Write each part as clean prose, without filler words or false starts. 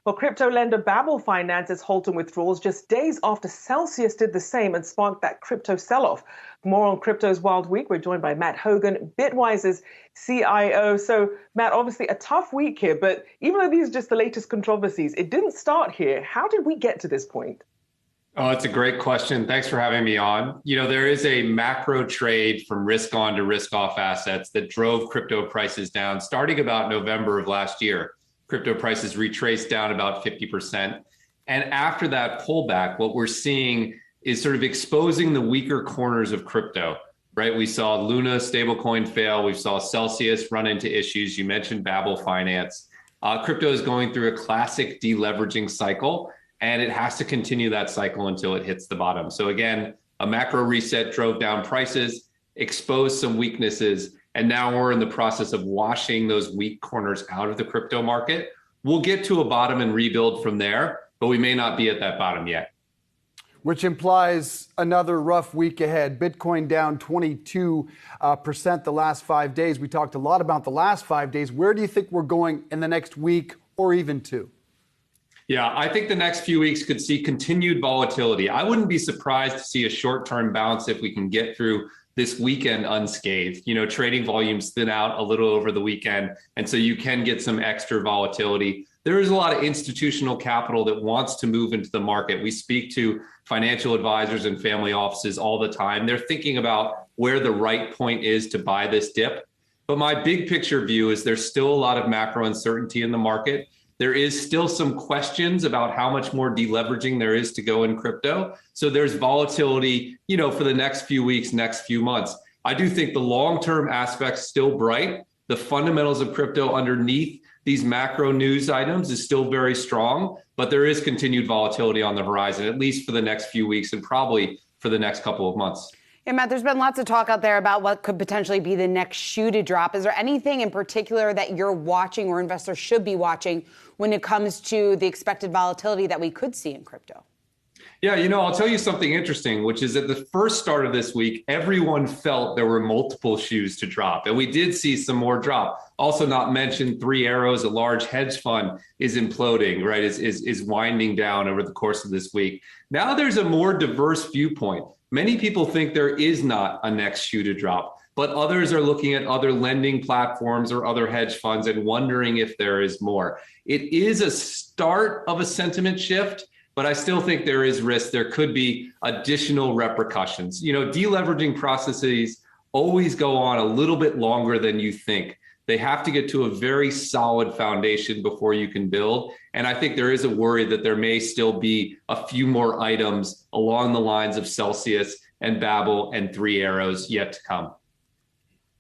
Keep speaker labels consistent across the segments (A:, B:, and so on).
A: Well, crypto lender Babel Finance is halting withdrawals just days after Celsius did the same and sparked that crypto sell-off. More on crypto's wild week. We're joined by Matt Hougan, Bitwise's CIO. So, Matt, obviously a tough week here, but even though these are just the latest controversies, it didn't start here. How did we get to this point?
B: Oh, it's a great question. Thanks for having me on. There is a macro trade from risk on to risk off assets that drove crypto prices down starting about November of last year. Crypto prices retraced down about 50%. And after that pullback, what we're seeing is sort of exposing the weaker corners of crypto, right? We saw Luna stablecoin fail. We saw Celsius run into issues. You mentioned Babel Finance. Crypto is going through a classic deleveraging cycle, and it has to continue that cycle until it hits the bottom. So again, a macro reset drove down prices, exposed some weaknesses, and now we're in the process of washing those weak corners out of the crypto market. We'll get to a bottom and rebuild from there, but we may not be at that bottom yet.
C: Which implies another rough week ahead. Bitcoin down 22% the last 5 days. We talked a lot about the last 5 days. Where do you think we're going in the next week or even two?
B: Yeah, I think the next few weeks could see continued volatility. I wouldn't be surprised to see a short-term bounce if we can get through this weekend unscathed. Trading volumes thin out a little over the weekend, and so you can get some extra volatility. There is a lot of institutional capital that wants to move into the market. We speak to financial advisors and family offices all the time. They're thinking about where the right point is to buy this dip. But my big picture view is there's still a lot of macro uncertainty in the market. There is still some questions about how much more deleveraging there is to go in crypto. So there's volatility, for the next few weeks, next few months. I do think the long-term aspect's still bright. The fundamentals of crypto underneath these macro news items is still very strong, but there is continued volatility on the horizon, at least for the next few weeks and probably for the next couple of months.
D: Yeah, Matt, there's been lots of talk out there about what could potentially be the next shoe to drop. Is there anything in particular that you're watching or investors should be watching when it comes to the expected volatility that we could see in crypto?
B: Yeah, I'll tell you something interesting, which is at the first start of this week, everyone felt there were multiple shoes to drop. And we did see some more drop. Also not mentioned, Three Arrows, a large hedge fund, is imploding, right? Is winding down over the course of this week. Now there's a more diverse viewpoint. Many people think there is not a next shoe to drop, but others are looking at other lending platforms or other hedge funds and wondering if there is more. It is a start of a sentiment shift, but I still think there is risk. There could be additional repercussions. Deleveraging processes always go on a little bit longer than you think. They have to get to a very solid foundation before you can build. And I think there is a worry that there may still be a few more items along the lines of Celsius and Babel and Three Arrows yet to come.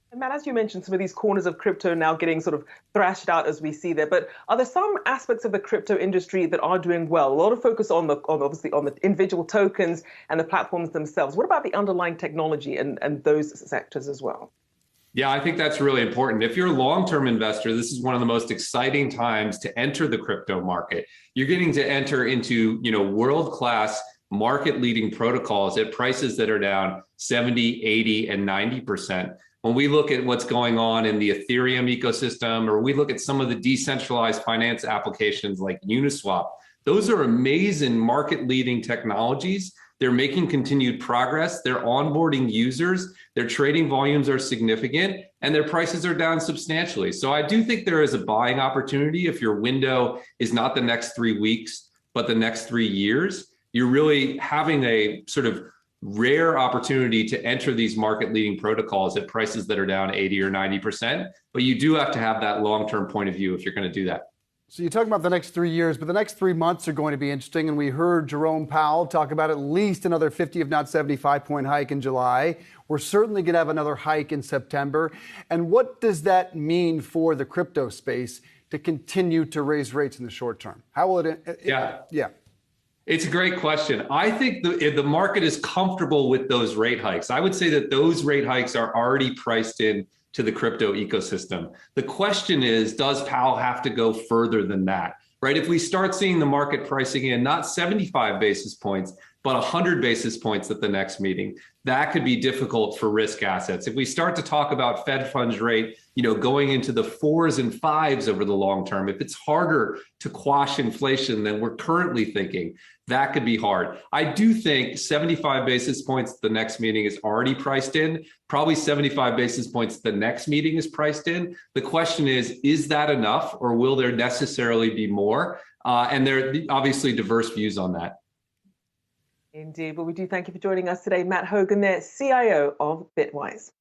A: And Matt, as you mentioned, some of these corners of crypto now getting sort of thrashed out as we see there. But are there some aspects of the crypto industry that are doing well? A lot of focus obviously on the individual tokens and the platforms themselves. What about the underlying technology and those sectors as well?
B: Yeah, I think that's really important. If you're a long-term investor, this is one of the most exciting times to enter the crypto market. You're getting to enter into, world-class market-leading protocols at prices that are down 70, 80, and 90%. When we look at what's going on in the Ethereum ecosystem, or we look at some of the decentralized finance applications like Uniswap, those are amazing market-leading technologies. They're making continued progress. They're onboarding users. Their trading volumes are significant, and their prices are down substantially. So I do think there is a buying opportunity if your window is not the next 3 weeks, but the next 3 years. You're really having a sort of rare opportunity to enter these market-leading protocols at prices that are down 80 or 90%. But you do have to have that long-term point of view if you're going to do that.
C: So you're talking about the next 3 years, but the next 3 months are going to be interesting. And we heard Jerome Powell talk about at least another 50, if not 75-point hike in July. We're certainly going to have another hike in September. And what does that mean for the crypto space to continue to raise rates in the short term? How will it? Yeah.
B: It's a great question. I think the market is comfortable with those rate hikes. I would say that those rate hikes are already priced in to the crypto ecosystem. The question is, does Powell have to go further than that? Right? If we start seeing the market pricing in not 75 basis points, but 100 basis points at the next meeting, that could be difficult for risk assets. If we start to talk about Fed funds rate, going into the 4s and 5s over the long term, if it's harder to quash inflation than we're currently thinking, that could be hard. I do think 75 basis points at the next meeting is already priced in. Probably 75 basis points at the next meeting is priced in. The question is that enough, or will there necessarily be more? And there are obviously diverse views on that.
A: Indeed. Well, we do thank you for joining us today, Matt Hougan, there, CIO of Bitwise.